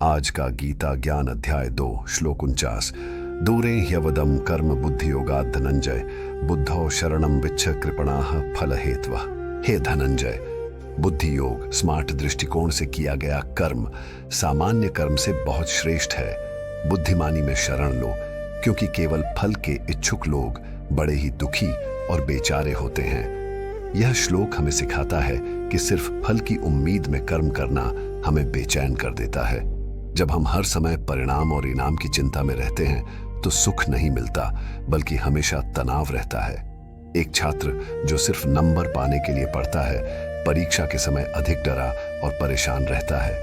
आज का गीता ज्ञान अध्याय 2 श्लोक 49। दूरे ह्यवदम कर्म बुद्धि योगात् धनंजय बुद्धौ शरणम विच्छ कृपणाः फल हेत्वा। हे धनंजय, बुद्धि योग स्मार्ट दृष्टिकोण से किया गया कर्म सामान्य कर्म से बहुत श्रेष्ठ है। बुद्धिमानी में शरण लो, क्योंकि केवल फल के इच्छुक लोग बड़े ही दुखी और बेचारे होते हैं। यह श्लोक हमें सिखाता है कि सिर्फ फल की उम्मीद में कर्म करना हमें बेचैन कर देता है। जब हम हर समय परिणाम और इनाम की चिंता में रहते हैं तो सुख नहीं मिलता, बल्कि हमेशा तनाव रहता है। एक छात्र जो सिर्फ नंबर पाने के लिए पढ़ता है, परीक्षा के समय अधिक डरा और परेशान रहता है।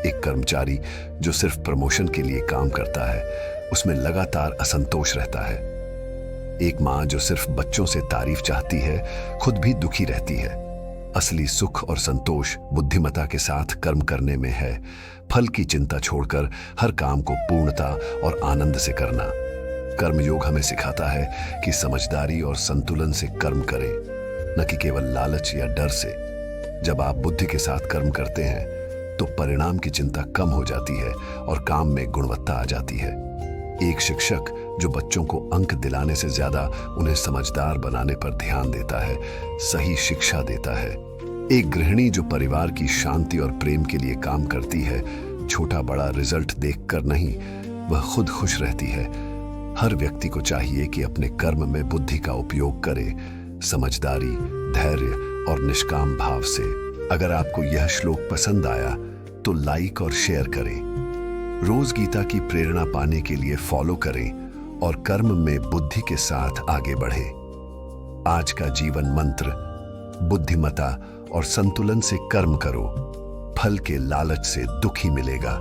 एक कर्मचारी जो सिर्फ प्रमोशन के लिए काम करता है, उसमें लगातार असंतोष रहता है। एक माँ जो सिर्फ बच्चों से तारीफ चाहती है, खुद भी दुखी रहती है। असली सुख और संतोष बुद्धिमता के साथ कर्म करने में है। फल की चिंता छोड़कर हर काम को पूर्णता और आनंद से करना। कर्मयोग हमें सिखाता है कि समझदारी और संतुलन से कर्म करें, न कि केवल लालच या डर से। जब आप बुद्धि के साथ कर्म करते हैं तो परिणाम की चिंता कम हो जाती है और काम में गुणवत्ता आ जाती है। एक शिक्षक जो बच्चों को अंक दिलाने से ज्यादा उन्हें समझदार बनाने पर ध्यान देता है, सही शिक्षा देता है। एक गृहिणी जो परिवार की शांति और प्रेम के लिए काम करती है, छोटा बड़ा रिजल्ट देखकर नहीं, वह खुद खुश रहती है। हर व्यक्ति को चाहिए कि अपने कर्म में बुद्धि का उपयोग करे, समझदारी, धैर्य और निष्काम भाव से। अगर आपको यह श्लोक पसंद आया तो लाइक और शेयर करें। रोज गीता की प्रेरणा पाने के लिए फॉलो करें और कर्म में बुद्धि के साथ आगे बढ़ें। आज का जीवन मंत्र: बुद्धिमता और संतुलन से कर्म करो, फल के लालच से दुख ही मिलेगा।